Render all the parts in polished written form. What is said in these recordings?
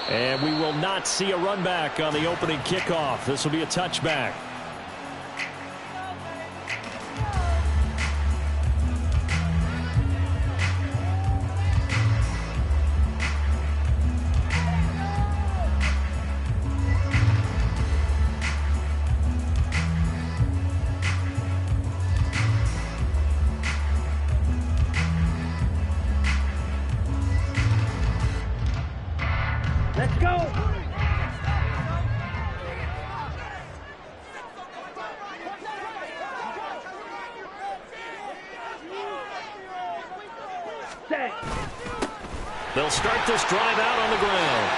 And we will not see a run back on the opening kickoff. This will be a touchback. Let's go! Set. They'll start this drive out on the ground.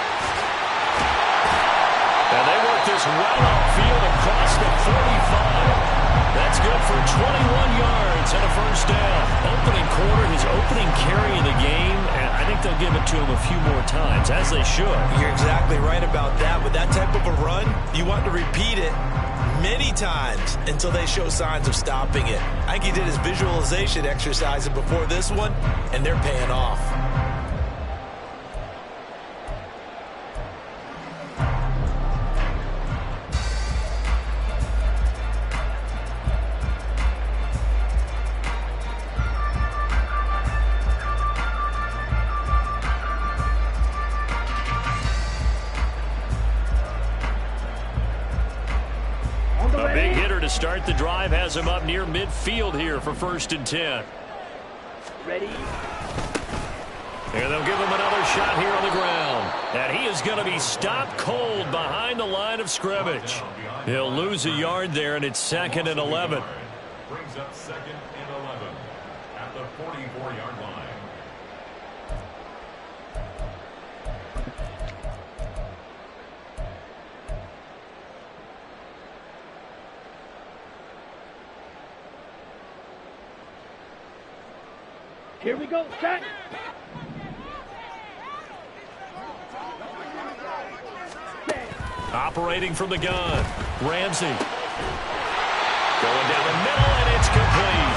And they work this well upfield across the 45. That's good for 21 yards and a first down. Opening quarter, his opening carry of the game, and I think they'll give it to him a few more times, as they should. You're exactly right about that. With that type of a run, you want to repeat it many times until they show signs of stopping it. I think he did his visualization exercises before this one, and they're paying off. A big hitter to start the drive has him up near midfield here for 1st and 10. Ready? And they'll give him another shot here on the ground. And he is going to be stopped cold behind the line of scrimmage. He'll lose a yard there, and it's 2nd and 11. Brings up 2nd and 11 at the 44-yard line. Here we go, set. Operating from the gun, Ramsey. Going down the middle, and it's complete.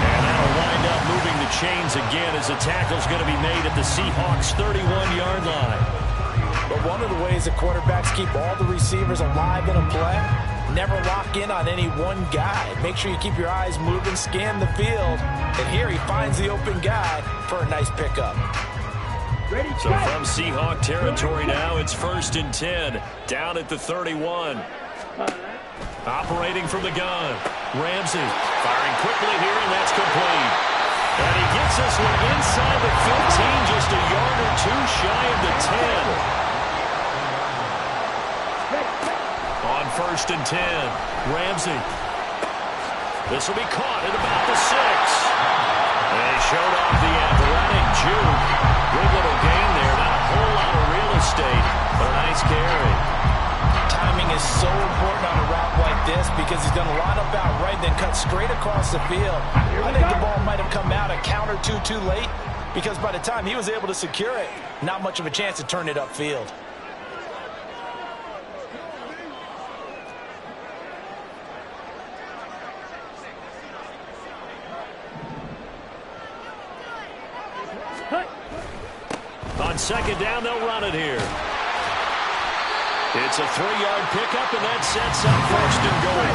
And that'll wind up moving the chains again as the tackle's going to be made at the Seahawks' 31-yard line. But one of the ways the quarterbacks keep all the receivers alive in a play, never lock in on any one guy. Make sure you keep your eyes moving, scan the field. And here he finds the open guy for a nice pickup. Ready, So from Seahawk territory now, it's 1st and 10, down at the 31. Operating from the gun, Ramsey firing quickly here, and that's complete. And he gets this one inside the 15, just a yard or two shy of the 10. On 1st and 10, Ramsey. This will be caught at about the 6. And they showed off the athletic juke. Good little gain there. Not a whole lot of real estate, but a nice carry. Timing is so important on a route like this because he's going to line up out right, then cut straight across the field. I think the ball might have come out a count or two too late because by the time he was able to secure it, not much of a chance to turn it upfield. On 2nd down, they'll run it here. It's a 3-yard pickup, and that sets up 1st and goal.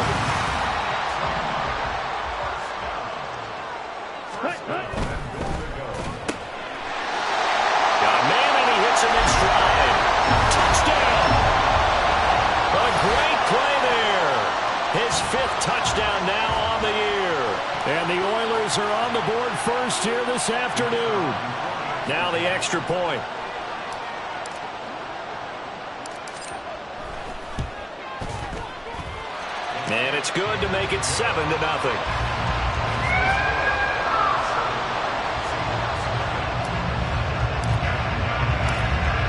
Got a man, and he hits him in stride. Touchdown! A great play there. His 5th touchdown now on the year. And the Oilers are on the board first here this afternoon. Now the extra point. And it's good to make it 7-0.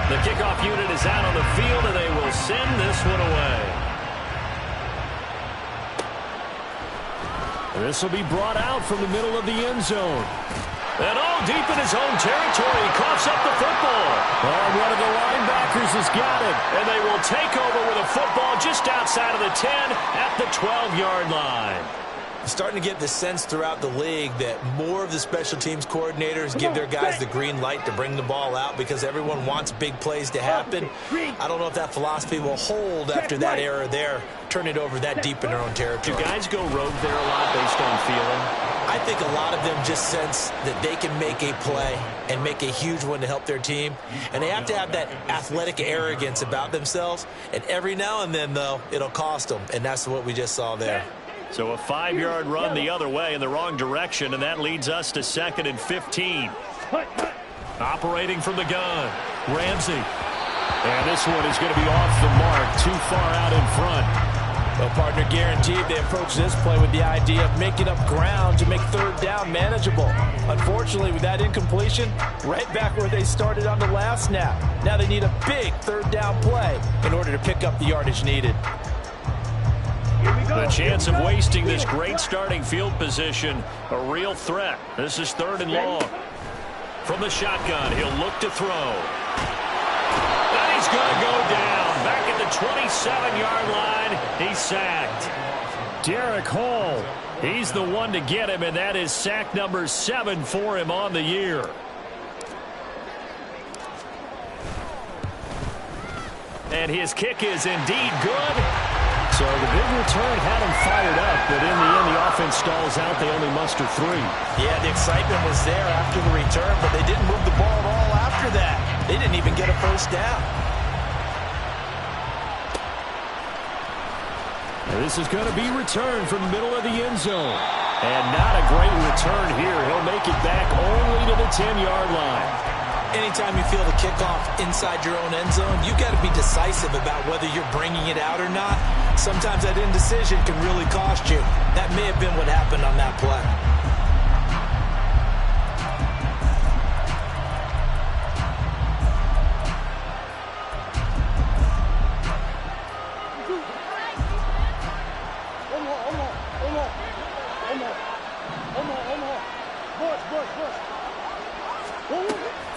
The kickoff unit is out on the field, and they will send this one away. This will be brought out from the middle of the end zone. And all deep in his own territory, he coughs up the football. Oh, one of the linebackers has got it. And they will take over with a football just outside of the 10 at the 12-yard line. Starting to get the sense throughout the league that more of the special teams coordinators give their guys the green light to bring the ball out because everyone wants big plays to happen. I don't know if that philosophy will hold after that era there, turn it over that deep in their own territory. Do guys go rogue there a lot based on feeling? I think a lot of them just sense that they can make a play and make a huge one to help their team. And they have to have that athletic arrogance about themselves. And every now and then, though, it'll cost them. And that's what we just saw there. So a 5-yard run the other way in the wrong direction, and that leads us to 2nd and 15. Operating from the gun, Ramsey. And this one is going to be off the mark, too far out in front. Well, partner, guaranteed they approach this play with the idea of making up ground to make 3rd down manageable. Unfortunately, with that incompletion, right back where they started on the last snap. Now they need a big 3rd down play in order to pick up the yardage needed. The chance of wasting this great starting field position, a real threat. This is 3rd and long. From the shotgun, he'll look to throw. And he's going to go down. Back at the 27-yard line, he's sacked. Derek Hall, he's the one to get him, and that is sack number 7 for him on the year. And his kick is indeed good. So the big return had him fired up, but in the end, the offense stalls out. They only muster 3. Yeah, the excitement was there after the return, but they didn't move the ball at all after that. They didn't even get a 1st down. And this is going to be returned from the middle of the end zone. And not a great return here. He'll make it back only to the 10-yard line. Anytime you feel the kickoff inside your own end zone, you got to be decisive about whether you're bringing it out or not. Sometimes that indecision can really cost you. That may have been what happened on that play.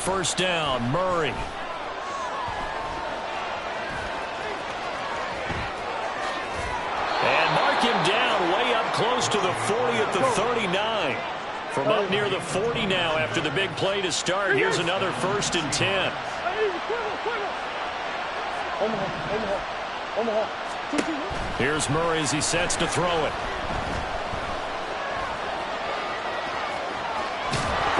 First down, Murray. And mark him down way up close to the 40 at the 39. From up near the 40 now after the big play to start. Here's another 1st and 10. Here's Murray as he sets to throw it.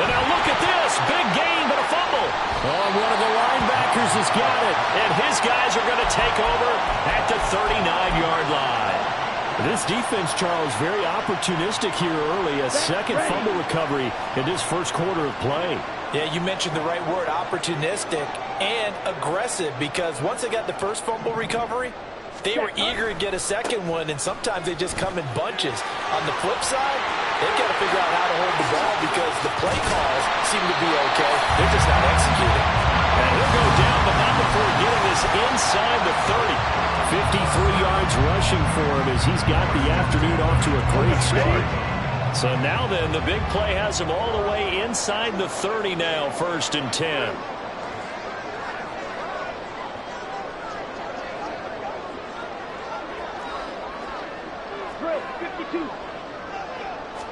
And now look at this. Big gain, but a fumble. Oh, one of the linebackers has got it. And his guys are going to take over at the 39-yard line. This defense, Charles, very opportunistic here early. A second fumble recovery in this first quarter of play. Yeah, you mentioned the right word, opportunistic and aggressive, because once they got the first fumble recovery, they were eager to get a second one, and sometimes they just come in bunches. On the flip side, they've got to figure out how to hold the ball because the play calls seem to be okay. They're just not executing. And he'll go down, but not before getting this inside the 30. 53 yards rushing for him as he's got the afternoon off to a great start. So now then, the big play has him all the way inside the 30 now, 1st and 10.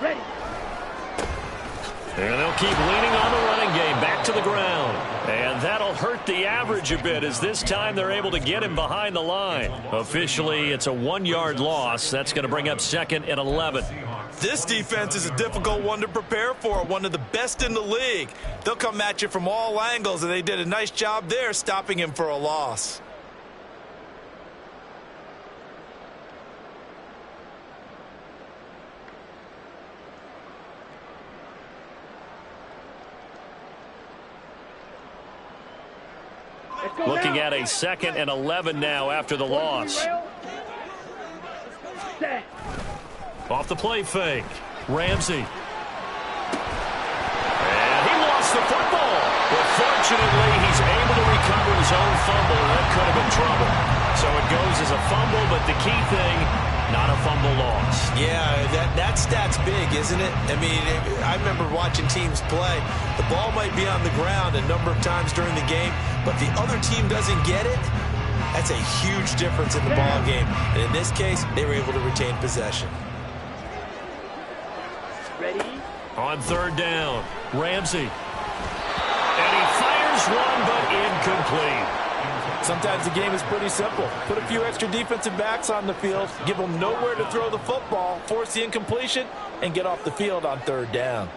Ready. And they'll keep leaning on the running game, back to the ground. And that'll hurt the average a bit as this time they're able to get him behind the line. Officially, it's a 1-yard loss. That's going to bring up 2nd and 11. This defense is a difficult one to prepare for, one of the best in the league. They'll come at you from all angles, and they did a nice job there stopping him for a loss. Looking at a 2nd and 11 now after the loss. Off the play fake. Ramsey. And he lost the football. But fortunately, he's able to recover his own fumble. That could have been trouble. So it goes as a fumble, but the key thing, not a fumble loss. Yeah, that stat's big, isn't it? I mean, I remember watching teams play. The ball might be on the ground a number of times during the game, but the other team doesn't get it. That's a huge difference in the ball game. And in this case, they were able to retain possession. On third down, Ramsey. And he fires one, but incomplete. Sometimes the game is pretty simple. Put a few extra defensive backs on the field, give them nowhere to throw the football, force the incompletion, and get off the field on third down.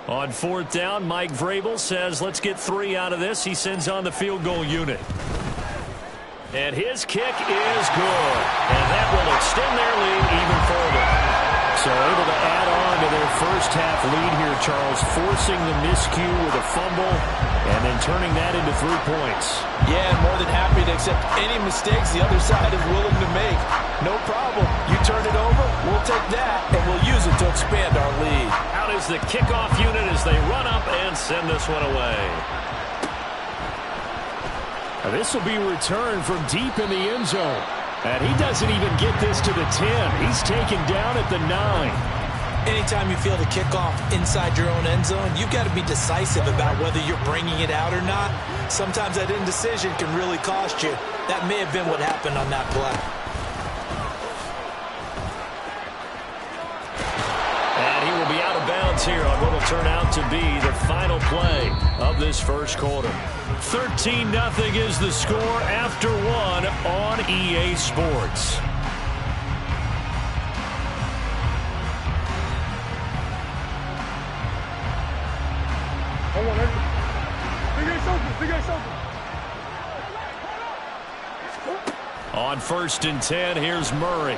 On fourth down, Mike Vrabel says, let's get 3 out of this. He sends on the field goal unit. And his kick is good. And that will extend their lead even further. So able to add on to their first half lead here, Charles, forcing the miscue with a fumble and then turning that into 3 points. Yeah, more than happy to accept any mistakes the other side is willing to make. No problem. You turn it over, we'll take that, and we'll use it to expand our lead. Out is the kickoff unit as they run up and send this one away. Now this will be returned from deep in the end zone. And he doesn't even get this to the 10. He's taken down at the 9. Anytime you feel the kickoff inside your own end zone, you've got to be decisive about whether you're bringing it out or not. Sometimes that indecision can really cost you. That may have been what happened on that play. And he will be out of bounds here on what will turn out to be the final play of this first quarter. 13-0 is the score after 1 on EA Sports. On 1st and 10, here's Murray.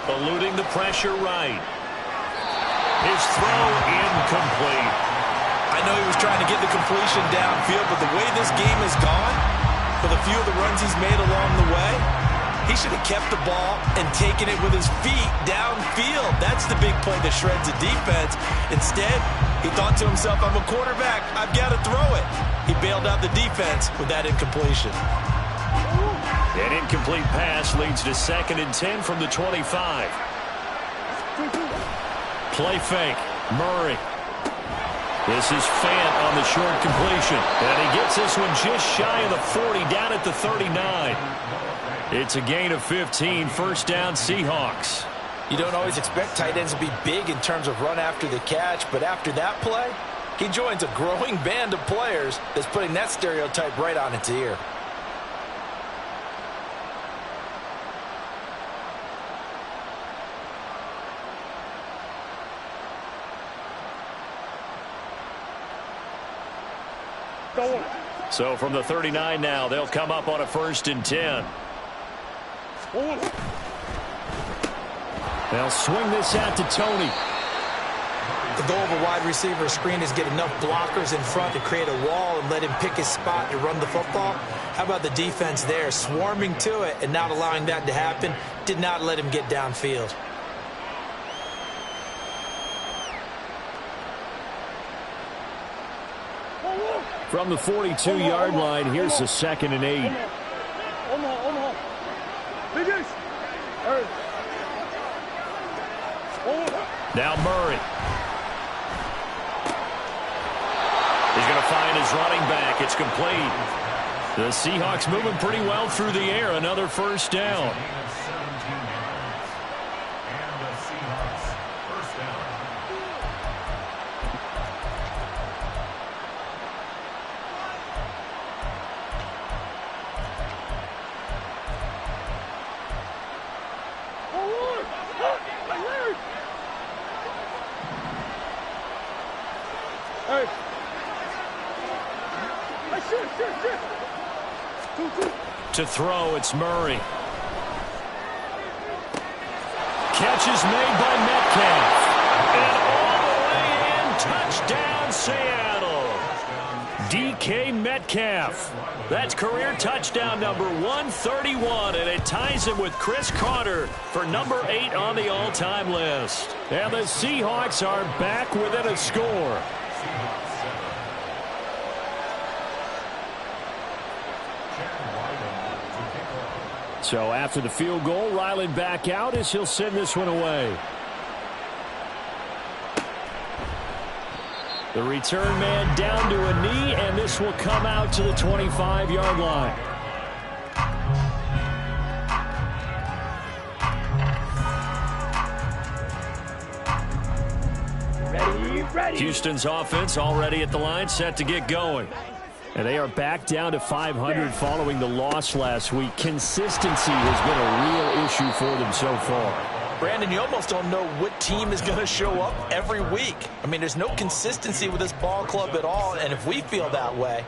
Eluding the pressure right. His throw incomplete. I know he was trying to get the completion downfield, but the way this game has gone, for the few of the runs he's made along the way, he should have kept the ball and taken it with his feet downfield. That's the big play that shreds the defense. Instead, he thought to himself, I'm a quarterback, I've got to throw it. He bailed out the defense with that incompletion. An incomplete pass leads to 2nd and 10 from the 25. Play fake, Murray. This is Fant on the short completion. And he gets this one just shy of the 40, down at the 39. It's a gain of 15, 1st down Seahawks. You don't always expect tight ends to be big in terms of run after the catch, but after that play, he joins a growing band of players that's putting that stereotype right on its ear. So from the 39 now, they'll come up on a 1st and 10. They'll swing this out to Tony. The goal of a wide receiver screen is get enough blockers in front to create a wall and let him pick his spot to run the football. How about the defense there, swarming to it and not allowing that to happen? Did not let him get downfield. From the 42-yard line, here's the 2nd and 8. Now Murray. He's going to find his running back. It's complete. The Seahawks moving pretty well through the air. Another 1st down. To throw, it's Murray. Catch is made by Metcalf. And all the way in, touchdown Seattle. DK Metcalf. That's career touchdown number 131, and it ties him with Chris Carter for number 8 on the all-time list. And the Seahawks are back within a score. So after the field goal, Ryland back out as he'll send this one away. The return man down to a knee, and this will come out to the 25-yard line. Ready, Houston's offense already at the line, set to get going. And they are back down to 500 following the loss last week. Consistency has been a real issue for them so far. Brandon, you almost don't know what team is going to show up every week. I mean, there's no consistency with this ball club at all, and if we feel that way,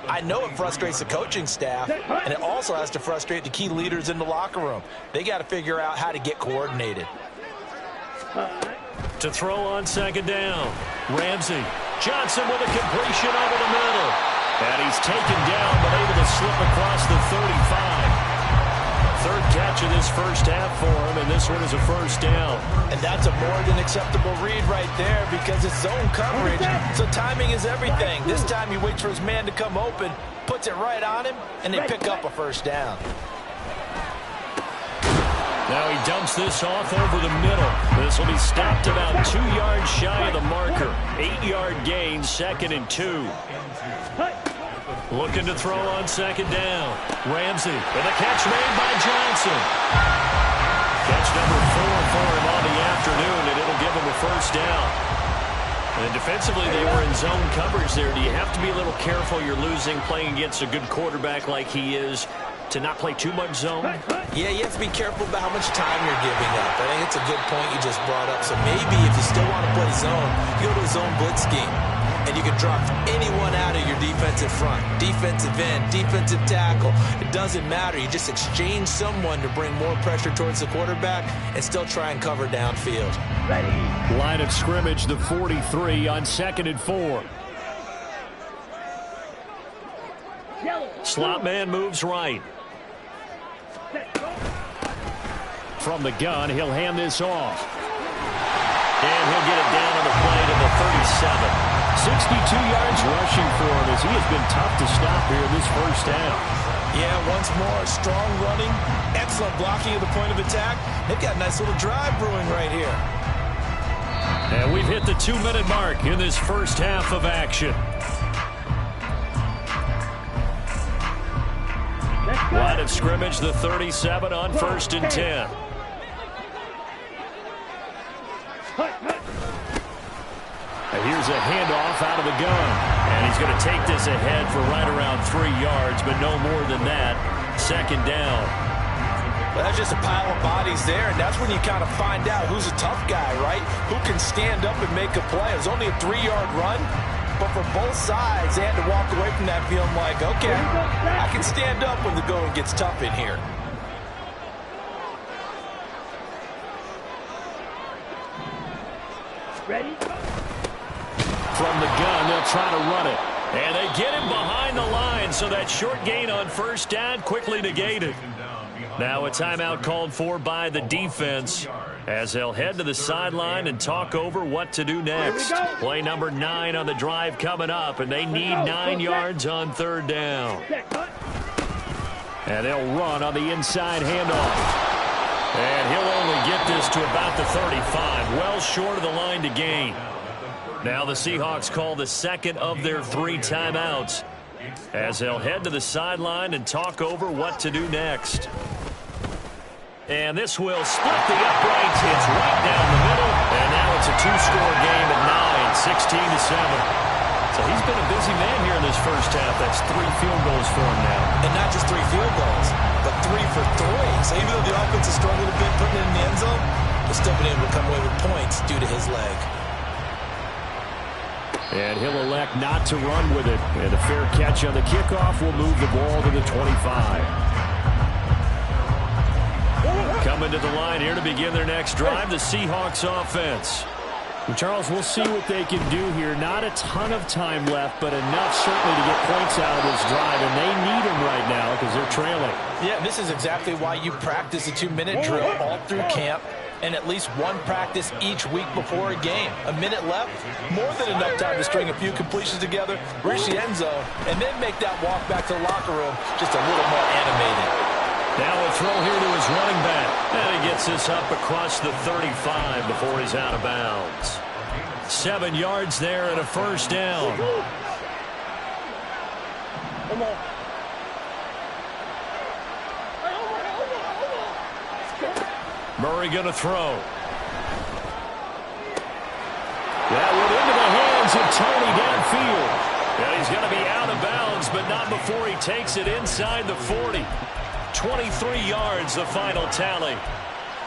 I know it frustrates the coaching staff, and it also has to frustrate the key leaders in the locker room. They got to figure out how to get coordinated. To throw on second down, Ramsey. Johnson with a completion over the middle. And he's taken down, but able to slip across the 35. Third catch of this first half for him, and this one is a first down. And that's a more than acceptable read right there because it's zone coverage, so timing is everything. This time he waits for his man to come open, puts it right on him, and they pick up a first down. Now he dumps this off over the middle. This will be stopped about 2 yards shy of the marker. 8-yard gain, 2nd and 2. Looking to throw on second down. Ramsey with a catch made by Johnson. Catch number 4 for him on the afternoon, and it'll give him a first down. And defensively, they were in zone coverage there. Do you have to be a little careful? You're losing, playing against a good quarterback like he is, to not play too much zone? Yeah, you have to be careful about how much time you're giving up. I think it's a good point you just brought up. So maybe if you still want to play zone, you go to a zone blitz scheme. And you can drop anyone out of your defensive front, defensive end, defensive tackle. It doesn't matter. You just exchange someone to bring more pressure towards the quarterback and still try and cover downfield. Ready. Line of scrimmage, the 43 on 2nd and 4. Slot man moves right. From the gun, he'll hand this off. And he'll get it down on the play to the 37. 62 yards rushing for him as he has been tough to stop here in this first down. Yeah, once more, strong running, excellent blocking at the point of attack. They've got a nice little drive brewing right here. And we've hit the 2-minute mark in this first half of action. Line of scrimmage, the 37 on 1st and 10. Here's a handoff out of the gun. And he's going to take this ahead for right around 3 yards, but no more than that. 2nd down. Well, that's just a pile of bodies there, and that's when you kind of find out who's a tough guy, right? Who can stand up and make a play. It was only a 3-yard run, but for both sides, they had to walk away from that feeling like, okay, I can stand up when the going gets tough in here. Ready. From the gun, they'll try to run it. And they get him behind the line, so that short gain on first down quickly negated. Now a timeout called for by the defense as they'll head to the sideline and talk over what to do next. Play number 9 on the drive coming up, and they need 9 yards on 3rd down. And they'll run on the inside handoff. And he'll only get this to about the 35, well short of the line to gain. Now the Seahawks call the 2nd of their 3 timeouts as they'll head to the sideline and talk over what to do next. And this will split the uprights. It's right down the middle. And now it's a 2-score game at 9, 16-7. So he's been a busy man here in this first half. That's 3 field goals for him now. And not just 3 field goals, but 3 for 3. So even though the offense is struggling a bit putting it in the end zone, they're still been able to come away with points due to his leg. And he'll elect not to run with it. And a fair catch on the kickoff will move the ball to the 25. Coming to the line here to begin their next drive, the Seahawks offense. And Charles, we'll see what they can do here. Not a ton of time left, but enough certainly to get points out of this drive. And they need them right now because they're trailing. Yeah, this is exactly why you practice a 2-minute drill all through camp and at least one practice each week before a game. A minute left, more than enough time to string a few completions together, reach the end zone, and then make that walk back to the locker room just a little more animated. Now a throw here to his running back. And he gets this up across the 35 before he's out of bounds. 7 yards there and a first down. Come on. Murray going to throw. That went into the finds it, Tony, downfield. And he's going to be out of bounds, but not before he takes it inside the 40. 23 yards, the final tally.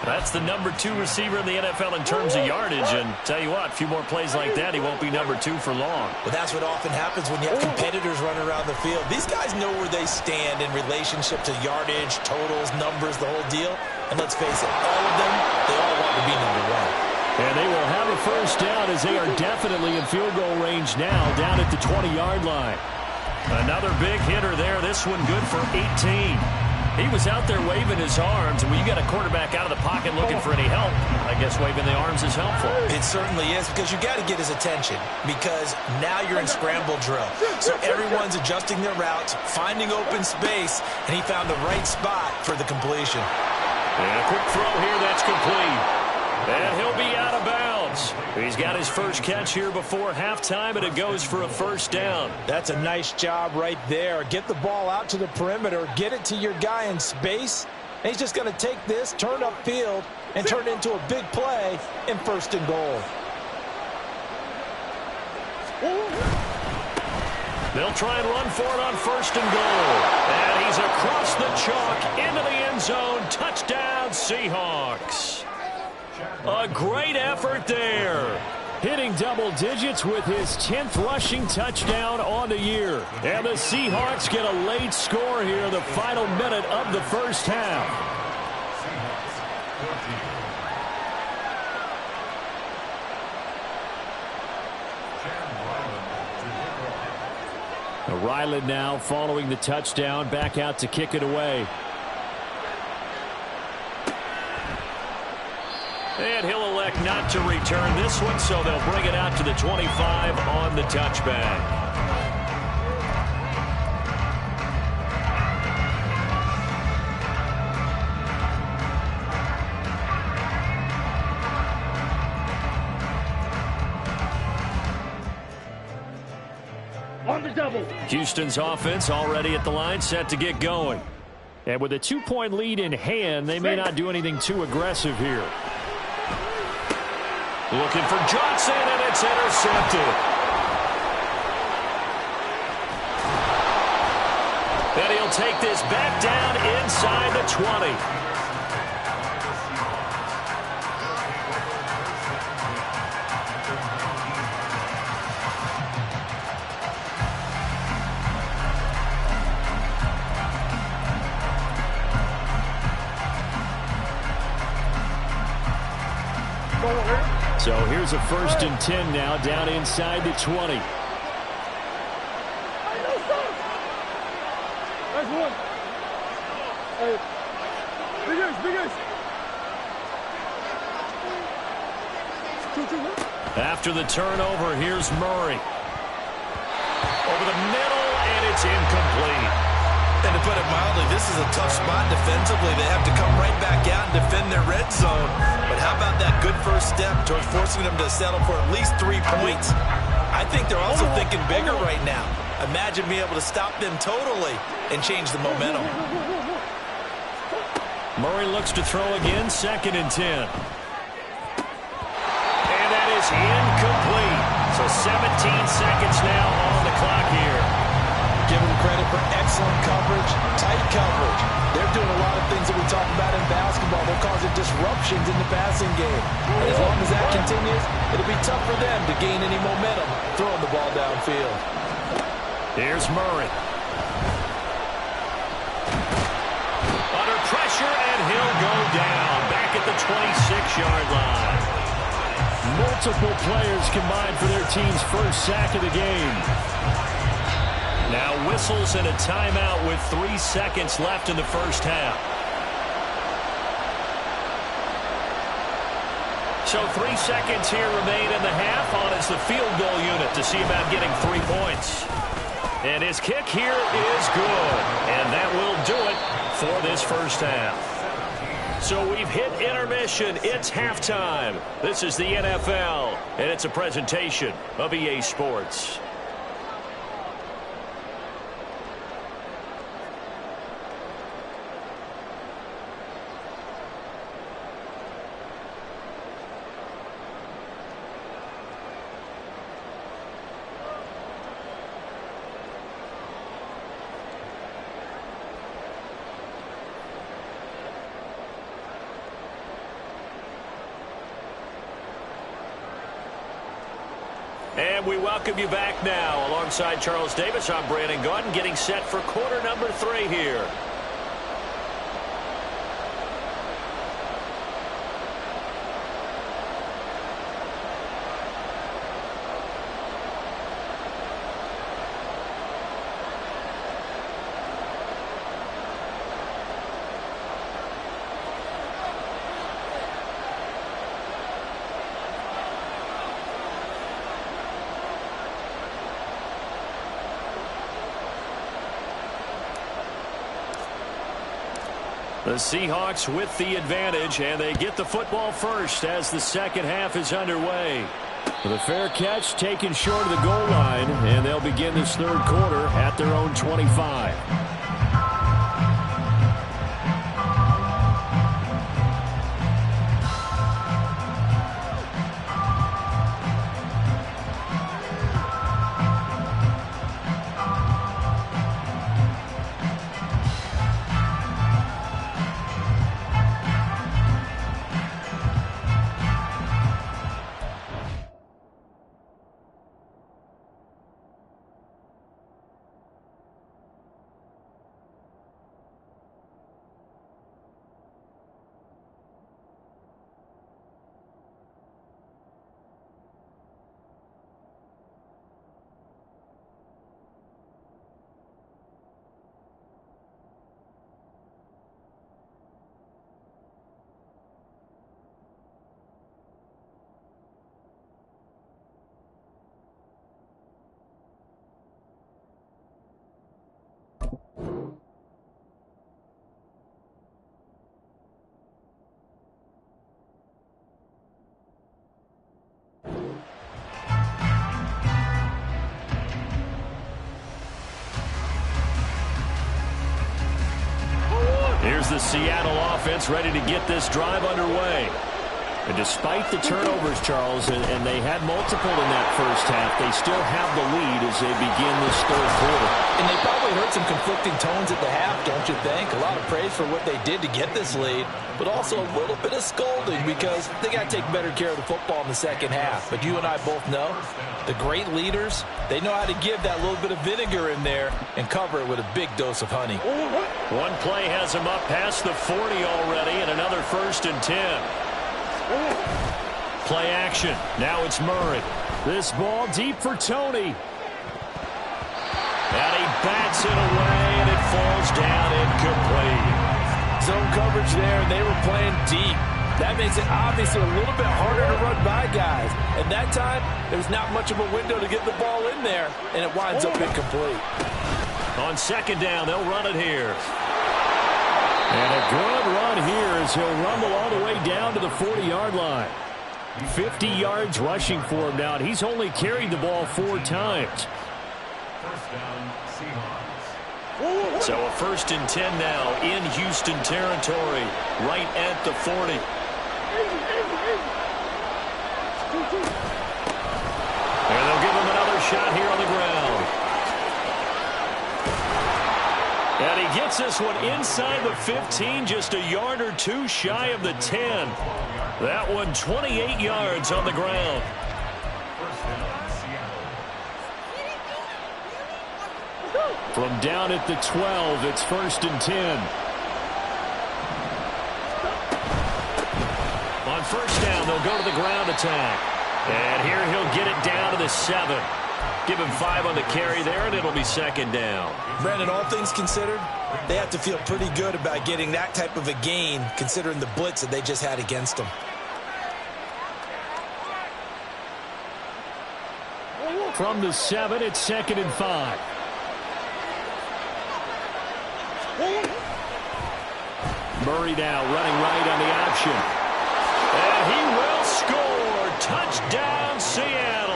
That's the number 2 receiver in the NFL in terms of yardage. And tell you what, a few more plays like that, he won't be number 2 for long. Well, that's what often happens when you have competitors running around the field. These guys know where they stand in relationship to yardage, totals, numbers, the whole deal. And let's face it, all of them, they all want to be number 1. And they will have a first down as they are definitely in field goal range now, down at the 20-yard line. Another big hitter there. This one good for 18. He was out there waving his arms, and when you got a quarterback out of the pocket looking for any help, I guess waving the arms is helpful. It certainly is, because you got to get his attention, because now you're in scramble drill. So everyone's adjusting their routes, finding open space, and he found the right spot for the completion. And a quick throw here that's complete. And he'll be out of bounds. He's got his first catch here before halftime, and it goes for a first down. That's a nice job right there. Get the ball out to the perimeter, get it to your guy in space, and he's just going to take this, turn upfield, and turn it into a big play in 1st and goal. They'll try and run for it on 1st and goal. And he's across the chalk into the end zone. Touchdown, Seahawks. A great effort there. Hitting double digits with his 10th rushing touchdown on the year. And the Seahawks get a late score here in the final minute of the first half. Ryland now following the touchdown, back out to kick it away. And he'll elect not to return this one, so they'll bring it out to the 25 on the touchback. On the double. Houston's offense already at the line, set to get going. And with a 2-point lead in hand, they may not do anything too aggressive here. Looking for Johnson, and it's intercepted. And he'll take this back down inside the 20. So here's a 1st and 10 now, down inside the 20. That's one. Hey, big ace. After the turnover, here's Murray. Over the middle, and it's incomplete. And to put it mildly, this is a tough spot defensively. They have to come right back out and defend their red zone. But how about that good first step towards forcing them to settle for at least 3 points? I think they're also thinking bigger right now. Imagine being able to stop them totally and change the momentum. Murray looks to throw again, 2nd and 10. And that is incomplete. So 17 seconds now on the clock here. Give them credit for excellent coverage, tight coverage. They're doing a lot of things that we talk about in basketball. They're causing disruptions in the passing game. And as long as that continues, it'll be tough for them to gain any momentum throwing the ball downfield. Here's Murray. Under pressure, and he'll go down. Back at the 26-yard line. Multiple players combined for their team's first sack of the game. Now whistles and a timeout with 3 seconds left in the first half. So 3 seconds here remain in the half. On is the field goal unit to see about getting 3 points. And his kick here is good. And that will do it for this first half. So we've hit intermission. It's halftime. This is the NFL, and it's a presentation of EA Sports. And we welcome you back now. Alongside Charles Davis, I'm Brandon Gaudin, getting set for quarter number 3 here. The Seahawks with the advantage, and they get the football first as the second half is underway. With a fair catch taken short of the goal line, and they'll begin this third quarter at their own 25. Here's the Seattle offense ready to get this drive underway. And despite the turnovers, Charles, and they had multiple in that first half, they still have the lead as they begin this third quarter. And they probably heard some conflicting tones at the half, don't you think? A lot of praise for what they did to get this lead, but also a little bit of scolding because they got to take better care of the football in the second half. But you and I both know the great leaders, they know how to give that little bit of vinegar in there and cover it with a big dose of honey. One play has him up past the 40 already, and another 1st and 10. Play action. Now it's Murray. This ball deep for Tony. And he bats it away, and it falls down incomplete. Zone coverage there, and they were playing deep. That makes it obviously a little bit harder to run by guys. And that time, there's not much of a window to get the ball in there, and it winds up incomplete. On second down, they'll run it here. And a good run here as he'll rumble all the way down to the 40-yard line. 50 yards rushing for him now, and he's only carried the ball 4 times. First down, Seahawks. So a 1st and 10 now in Houston territory, right at the 40. And they'll give him another shot here on the ground. And he gets this one inside the 15, just a yard or 2 shy of the 10. That one 28 yards on the ground. First down, Seattle. From down at the 12, it's 1st and 10. On first down, they'll go to the ground attack. And here he'll get it down to the 7. Give him 5 on the carry there, and it'll be 2nd down. Brandon, all things considered, they have to feel pretty good about getting that type of a gain, considering the blitz that they just had against them. From the 7, it's 2nd and 5. Murray now running right on the option. And he will score. Touchdown, Seattle.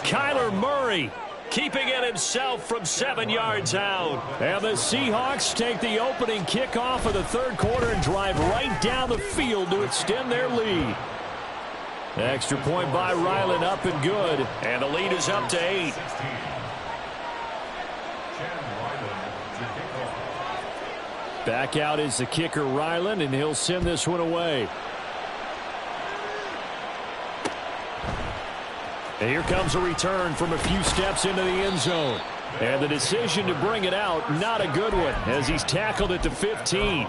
Kyler Murray keeping it himself from 7 yards out. And the Seahawks take the opening kickoff of the third quarter and drive right down the field to extend their lead. Extra point by Ryland, up and good. And the lead is up to 8. Back out is the kicker, Ryland, and he'll send this one away. And here comes a return from a few steps into the end zone. And the decision to bring it out, not a good one, as he's tackled at the 15.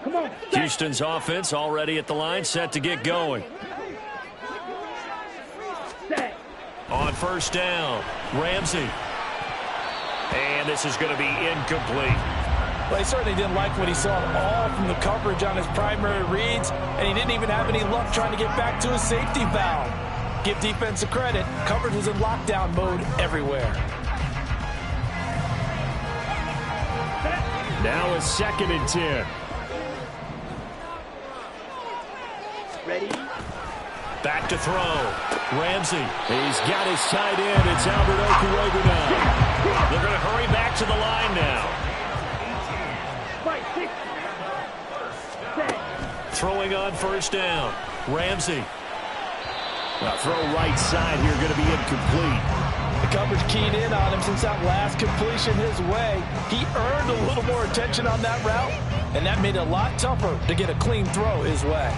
Come on. Houston's offense already at the line, set to get going. Set. On first down, Ramsey. And this is going to be incomplete. Well, he certainly didn't like what he saw at all from the coverage on his primary reads, and he didn't even have any luck trying to get back to his safety valve. Give defense a credit. Coverage was in lockdown mode everywhere. Now a 2nd and 10. Ready? Back to throw. Ramsey. He's got his tight end. It's Albert Okuwegu now. They're going to hurry back to the line now. Fight, 6. Set. Throwing on first down. Ramsey. Throw right side here, going to be incomplete. The coverage keyed in on him since that last completion his way. He earned a little more attention on that route, and that made it a lot tougher to get a clean throw his way.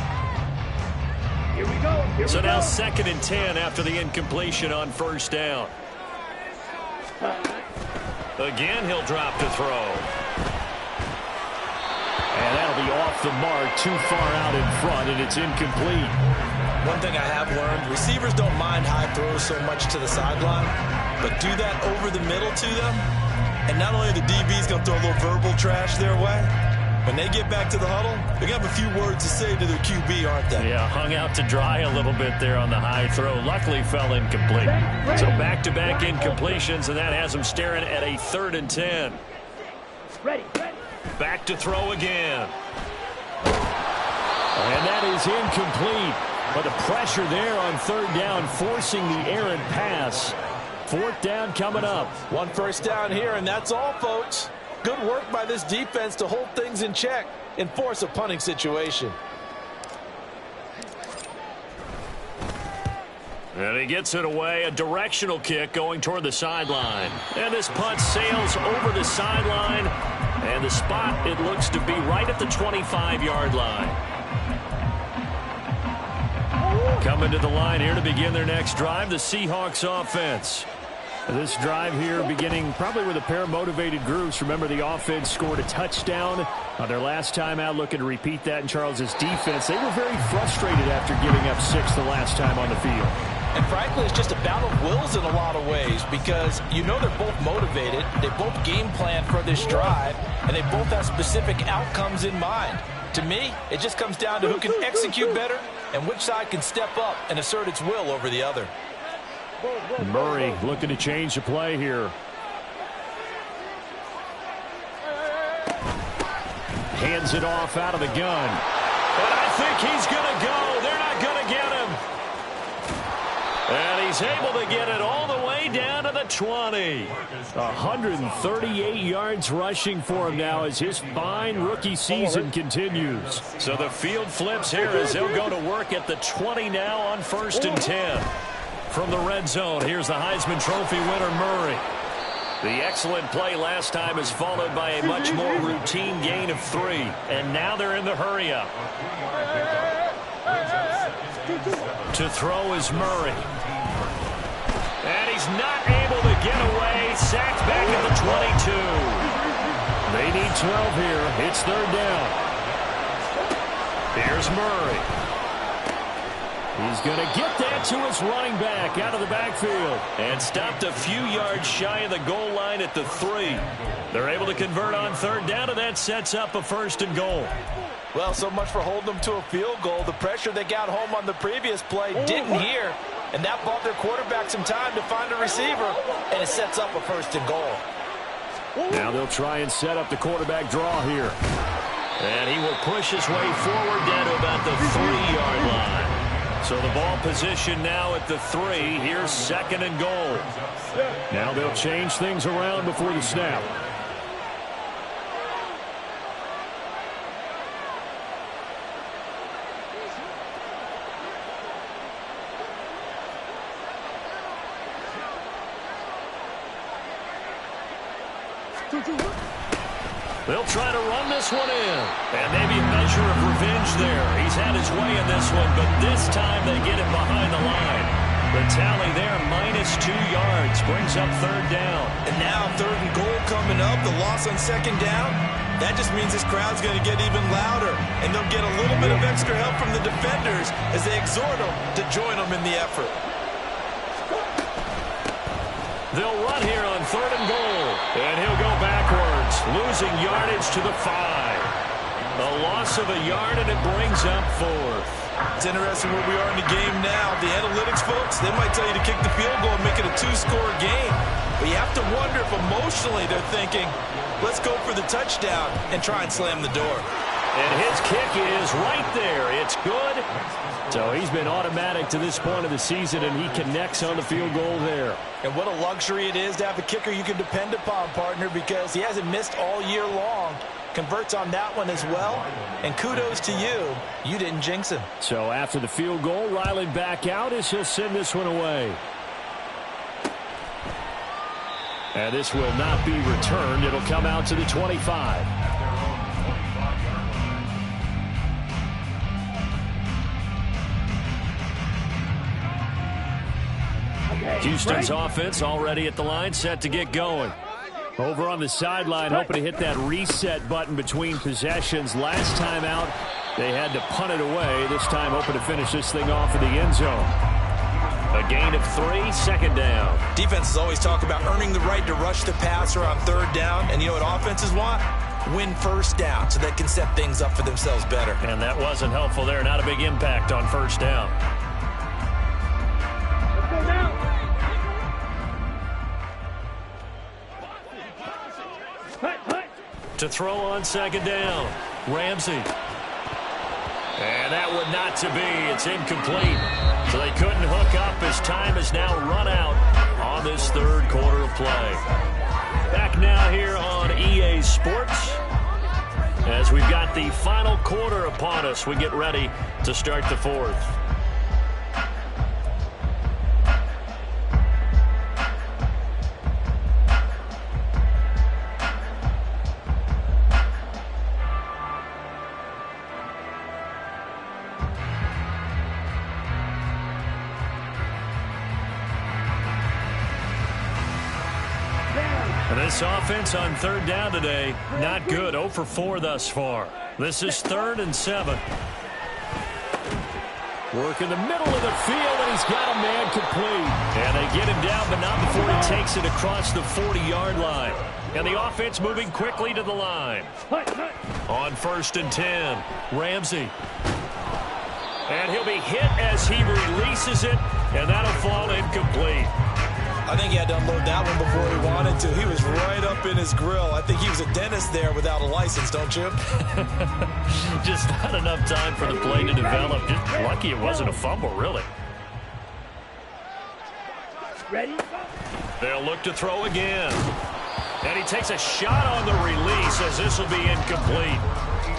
Here we go. So now 2nd and 10 after the incompletion on first down. Again, he'll drop to throw. And that'll be off the mark, too far out in front, and it's incomplete. One thing I have learned, receivers don't mind high throws so much to the sideline, but do that over the middle to them, and not only the DB's going to throw a little verbal trash their way, when they get back to the huddle, they're going to have a few words to say to their QB, aren't they? Yeah, hung out to dry a little bit there on the high throw. Luckily fell incomplete. So back-to-back incompletions, and that has them staring at a 3rd and 10. Ready. Back to throw again. And that is incomplete. But the pressure there on 3rd down, forcing the errant pass. 4th down coming up. One first down here, and that's all, folks. Good work by this defense to hold things in check and force a punting situation. And he gets it away, a directional kick going toward the sideline. And this punt sails over the sideline. And the spot, it looks to be right at the 25-yard line. Coming to the line here to begin their next drive, the Seahawks offense. This drive here beginning probably with a pair of motivated groups. Remember, the offense scored a touchdown on their last time out, looking to repeat that in Charles's defense. They were very frustrated after giving up 6 the last time on the field. And frankly, it's just a battle of wills in a lot of ways because you know they're both motivated, they both game plan for this drive, and they both have specific outcomes in mind. To me, it just comes down to who can execute better and which side can step up and assert its will over the other. Murray looking to change the play here. Hands it off out of the gun. And I think he's going to go. They're not going to get him. And he's able to get it all the way down to the 20. 138 yards rushing for him now as his fine rookie season continues. So the field flips here as they'll go to work at the 20 now on 1st and 10. From the red zone, here's the Heisman Trophy winner, Murray. The excellent play last time is followed by a much more routine gain of 3. And now they're in the hurry-up. To throw is Murray. And he's not able to get away. Sacked back at the 22. They need 12 here. It's 3rd down. Here's Murray. He's going to get that to his running back out of the backfield. And stopped a few yards shy of the goal line at the 3. They're able to convert on 3rd down, and that sets up a 1st and goal. Well, so much for holding them to a field goal. The pressure they got home on the previous play didn't hear, and that bought their quarterback some time to find a receiver, and it sets up a 1st and goal. Now they'll try and set up the quarterback draw here. And he will push his way forward down to about the 3-yard line. So the ball position now at the 3. Here's 2nd and goal. Now they'll change things around before the snap. They'll try to run this one in. And maybe a measure of revenge there. He's had his way in this one, but this time they get him behind the line. The tally there, -2 yards, brings up 3rd down. And now 3rd and goal coming up, the loss on 2nd down. That just means this crowd's going to get even louder, and they'll get a little bit of extra help from the defenders as they exhort them to join them in the effort. They'll run here on 3rd and goal, and he'll go backwards, losing yardage to the 5. A loss of a yard, and it brings up 4th. It's interesting where we are in the game now. The analytics folks, they might tell you to kick the field goal and make it a 2-score game. But you have to wonder if emotionally they're thinking, let's go for the touchdown and try and slam the door. And his kick is right there. It's good. So he's been automatic to this point of the season, and he connects on the field goal there. And what a luxury it is to have a kicker you can depend upon, partner, because he hasn't missed all year long. Converts on that one as well. And kudos to you. You didn't jinx him. So after the field goal, Riley back out as he'll send this one away. And this will not be returned. It'll come out to the 25. Houston's offense already at the line, set to get going. Over on the sideline, hoping to hit that reset button between possessions. Last time out, they had to punt it away. This time, hoping to finish this thing off in the end zone. A gain of 3, 2nd down. Defenses always talk about earning the right to rush the passer on 3rd down. And you know what offenses want? Win 1st down so they can set things up for themselves better. And that wasn't helpful there. Not a big impact on 1st down. Let's go now. To throw on 2nd down, Ramsey. And that would not to be. It's incomplete. So they couldn't hook up as time has now run out on this 3rd quarter of play. Back now here on EA Sports as we've got the final quarter upon us. We get ready to start the 4th. This offense on 3rd down today, not good. 0 for 4 thus far. This is 3rd and 7. Work in the middle of the field, and he's got a man complete. And they get him down, but not before he takes it across the 40-yard line. And the offense moving quickly to the line. On 1st and 10, Ramsey. And he'll be hit as he releases it, and that'll fall incomplete. I think he had to unload that one before he wanted to. He was right up in his grill. I think he was a dentist there without a license, don't you? Just not enough time for the play to develop. Just lucky it wasn't a fumble, really. Ready? They'll look to throw again. And he takes a shot on the release as this will be incomplete.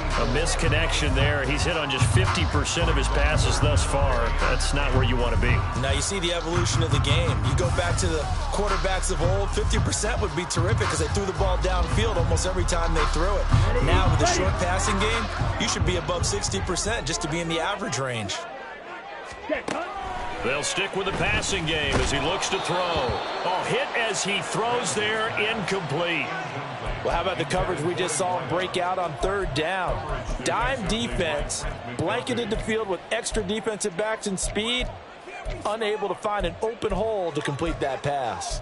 A misconnection there. He's hit on just 50% of his passes thus far. That's not where you want to be. Now you see the evolution of the game. You go back to the quarterbacks of old, 50% would be terrific because they threw the ball downfield almost every time they threw it. Now with the short passing game, you should be above 60% just to be in the average range. They'll stick with the passing game as he looks to throw. Oh, hit as he throws there, incomplete. Well, how about the coverage we just saw break out on 3rd down? Dime defense, blanketed the field with extra defensive backs and speed, unable to find an open hole to complete that pass.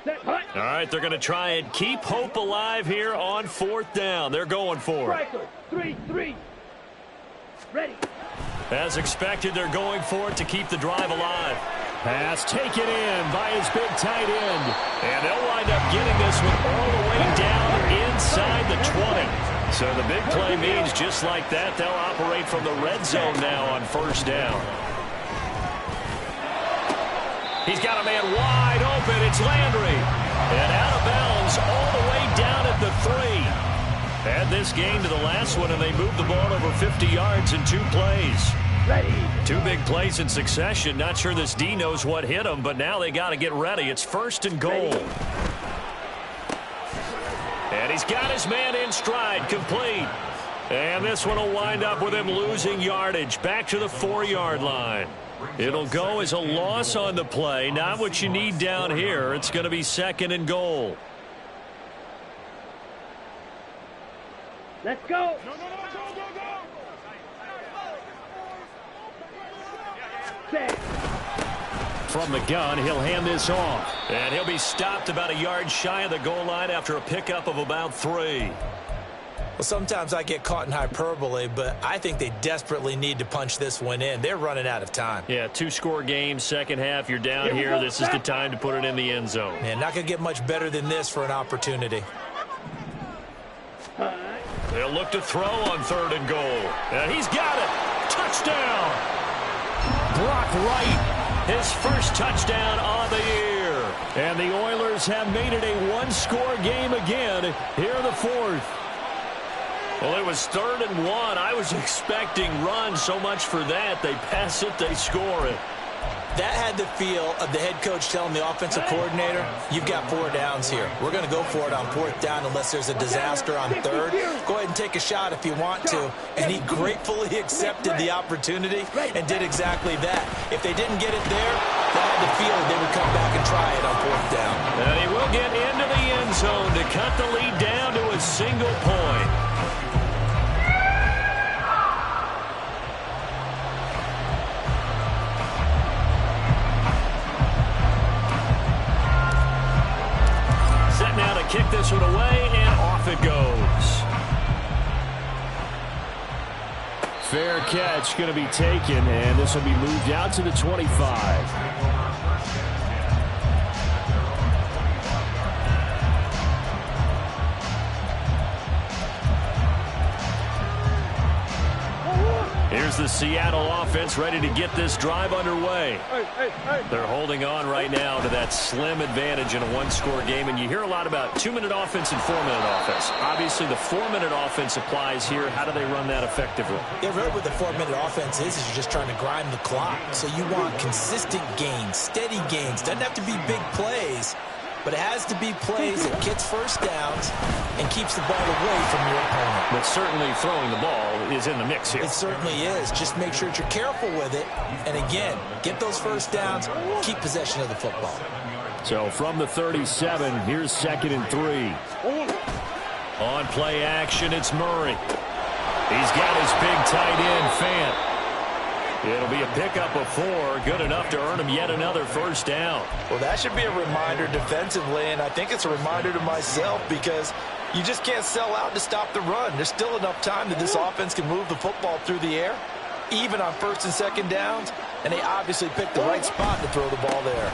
All right, they're going to try and keep hope alive here on 4th down. They're going for it. 3-3. Ready. As expected, they're going for it to keep the drive alive. Pass taken in by his big tight end. And they'll wind up getting this one all the way down inside the 20. So the big play means just like that, they'll operate from the red zone now on 1st down. He's got a man wide open. It's Landry. And out of bounds all the way down at the 3. Add this game to the last one, and they moved the ball over 50 yards in 2 plays. Ready. Two big plays in succession. Not sure this D knows what hit him, but now they got to get ready. It's 1st and goal. Ready. And he's got his man in stride, complete. And this one will wind up with him losing yardage back to the 4-yard line. It'll go as a loss on the play. Not what you need down here. It's going to be 2nd and goal. Let's go. Set. From the gun, he'll hand this off. And he'll be stopped about a yard shy of the goal line after a pickup of about 3. Well, sometimes I get caught in hyperbole, but I think they desperately need to punch this one in. They're running out of time. Yeah, 2-score game, second half. You're down here. This is the time to put it in the end zone. Man, not going to get much better than this for an opportunity. They'll look to throw on 3rd and goal. And he's got it. Touchdown. Brock Wright, his first touchdown on the year. And the Oilers have made it a 1-score game again here in the 4th. Well, it was 3rd and 1. I was expecting run, so much for that. They pass it, they score it. That had the feel of the head coach telling the offensive coordinator, you've got 4 downs here. We're going to go for it on 4th down unless there's a disaster on 3rd. Go ahead and take a shot if you want to. And he gratefully accepted the opportunity and did exactly that. If they didn't get it there, they had the feel they would come back and try it on 4th down. And he will get into the end zone to cut the lead down to a single point. Kick this one away, and off it goes. Fair catch going to be taken, and this will be moved out to the 25. Here's the Seattle offense ready to get this drive underway. They're holding on right now to that slim advantage in a 1-score game, and you hear a lot about 2-minute offense and 4-minute offense. Obviously, the 4-minute offense applies here. How do they run that effectively? Yeah, really what the 4-minute offense is you're just trying to grind the clock. So you want consistent gains, steady gains. Doesn't have to be big plays, but it has to be plays that gets first downs and keeps the ball away from your opponent. But certainly throwing the ball is in the mix here. It certainly is. Just make sure that you're careful with it. And again, get those first downs, keep possession of the football. So from the 37, here's 2nd and 3. On play action, it's Murray. He's got his big tight end, Fant. It'll be a pickup of 4, good enough to earn him yet another first down. Well, that should be a reminder defensively, and I think it's a reminder to myself because you just can't sell out to stop the run. There's still enough time that this offense can move the football through the air, even on 1st and 2nd downs, and they obviously picked the right spot to throw the ball there.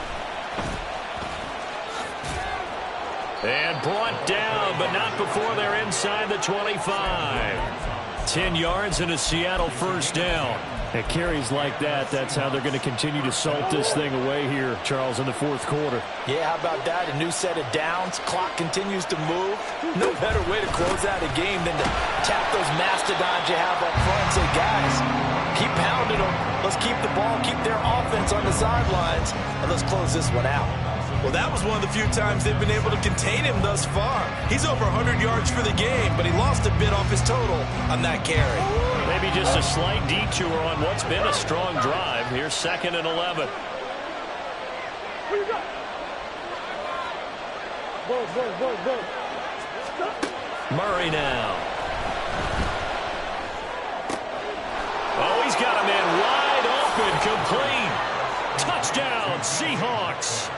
And brought down, but not before they're inside the 25. 10 yards and a Seattle first down. At carries like that, that's how they're going to continue to salt this thing away here, Charles, in the 4th quarter. Yeah, how about that? A new set of downs. Clock continues to move. No better way to close out a game than to tap those mastodons you have up front and say, guys, keep pounding them. Let's keep the ball, keep their offense on the sidelines, and let's close this one out. Well, that was one of the few times they've been able to contain him thus far. He's over 100 yards for the game, but he lost a bit off his total on that carry. Maybe just a slight detour on what's been a strong drive. Here's 2nd and 11. Murray now. Oh, he's got a man wide open, complete. Touchdown, Seahawks.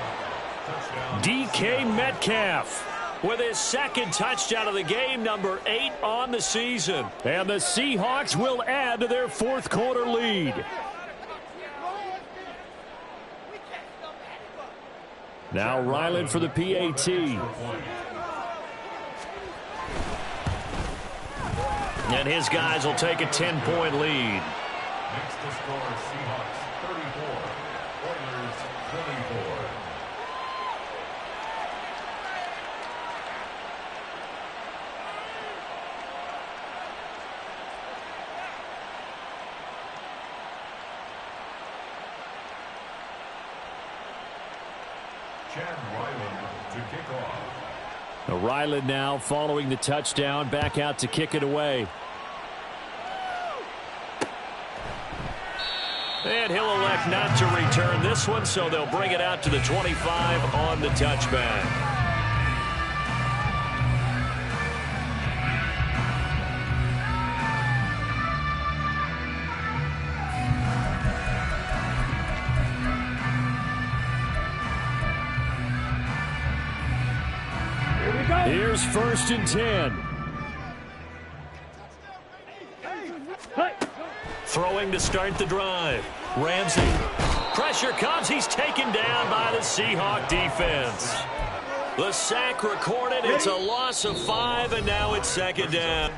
DK Metcalf with his 2nd touchdown of the game, number 8 on the season. And the Seahawks will add to their 4th quarter lead. Now Ryland for the PAT. And his guys will take a 10-point lead. Next to score, Seahawks 34, Oilers 24. Chad Ryland to kick off. Ryland now following the touchdown, back out to kick it away. And he'll elect not to return this one, so they'll bring it out to the 25 on the touchback. Here's 1st and 10. Throwing to start the drive. Ramsey. Pressure comes. He's taken down by the Seahawk defense. The sack recorded. It's a loss of 5, and now it's 2nd down.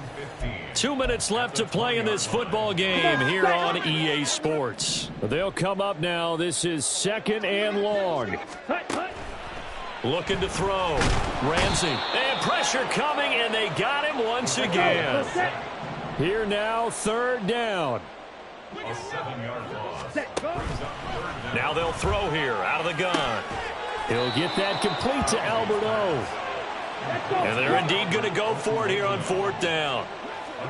2 minutes left to play in this football game here on EA Sports. They'll come up now. This is 2nd and long. Looking to throw. Ramsey. And pressure coming, and they got him once again. Here now, 3rd down. A 7-yard loss. Now they'll throw here out of the gun. He'll get that complete to Albert O. And they're indeed going to go for it here on 4th down.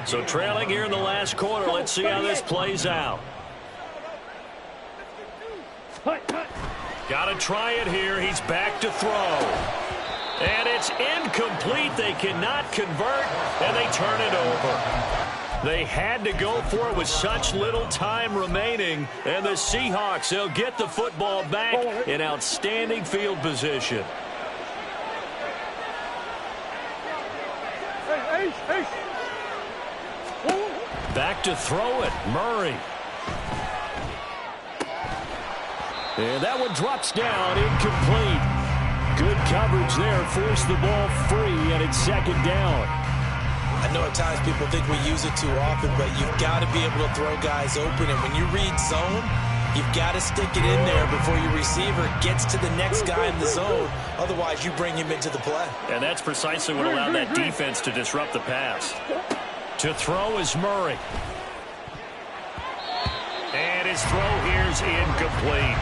So trailing here in the last quarter. Let's see how this plays out. Got to try it here. He's back to throw. And it's incomplete. They cannot convert, and they turn it over. They had to go for it with such little time remaining. And the Seahawks, they'll get the football back in outstanding field position. Back to throw it. Murray. And that one drops down, incomplete. Good coverage there, forced the ball free, and it's 2nd down. I know at times people think we use it too often, but you've got to be able to throw guys open. And when you read zone, you've got to stick it in there before your receiver gets to the next guy in the zone. Otherwise, you bring him into the play. And that's precisely what allowed that defense to disrupt the pass. To throw is Murray. And his throw here's incomplete.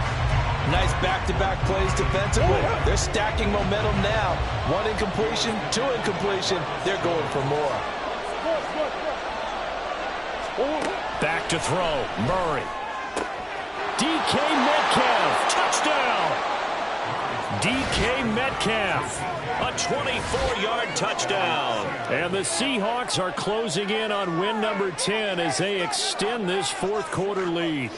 Nice back-to-back plays defensively. They're stacking momentum now. 1 incompletion, 2 incompletion. They're going for more. Back to throw. Murray. DK Metcalf. Touchdown. DK Metcalf. A 24-yard touchdown. And the Seahawks are closing in on win number 10 as they extend this 4th quarter lead.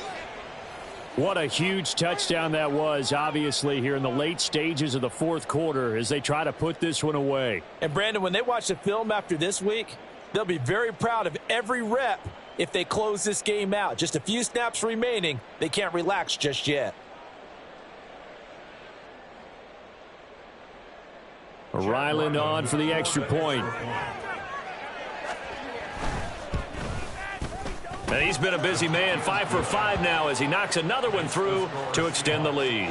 What a huge touchdown that was, obviously, here in the late stages of the 4th quarter as they try to put this one away. And, Brandon, when they watch the film after this week, they'll be very proud of every rep if they close this game out. Just a few snaps remaining. They can't relax just yet. Ryland on for the extra point. And he's been a busy man, 5 for 5 now as he knocks another one through to extend the lead.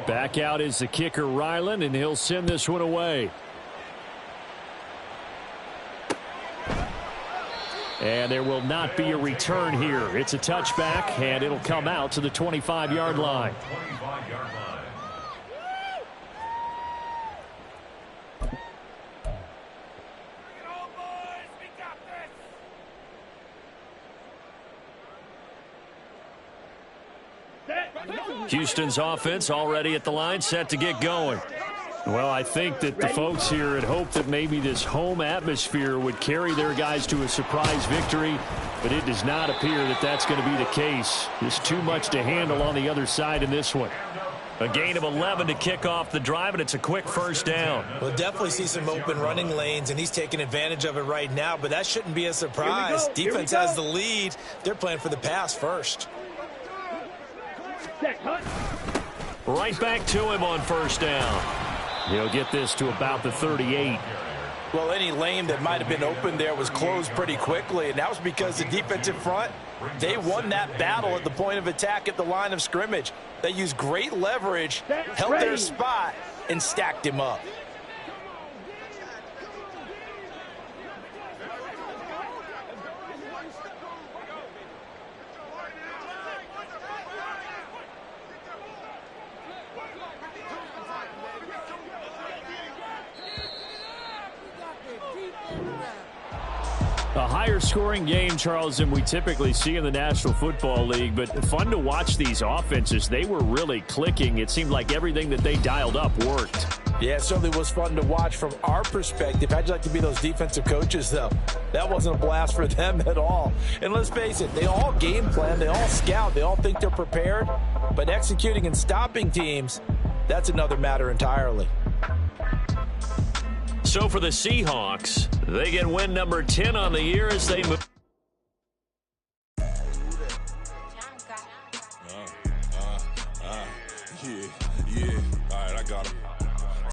Back out is the kicker, Ryland, and he'll send this one away. And there will not be a return here. It's a touchback, and it'll come out to the 25-yard line. Houston's offense already at the line, set to get going. Well, I think that the folks here had hoped that maybe this home atmosphere would carry their guys to a surprise victory, but it does not appear that that's going to be the case. There's too much to handle on the other side in this one. A gain of 11 to kick off the drive, and it's a quick 1st down. We'll definitely see some open running lanes, and he's taking advantage of it right now, but that shouldn't be a surprise. Defense has the lead. They're playing for the pass first. Right back to him on 1st down. He'll get this to about the 38. Well, any lane that might have been open there was closed pretty quickly, and that was because the defensive front, they won that battle at the point of attack at the line of scrimmage. They used great leverage, held their spot, and stacked him up. A higher scoring game, Charles, than we typically see in the National Football League, but fun to watch these offenses. They were really clicking. It seemed like everything that they dialed up worked. Yeah, it certainly was fun to watch from our perspective. How'd you like to be those defensive coaches, though? That wasn't a blast for them at all. And let's face it, they all game plan, they all scout, they all think they're prepared, but executing and stopping teams, that's another matter entirely. So for the Seahawks, they get win number 10 on the year as they move. Yeah. All right, I got him.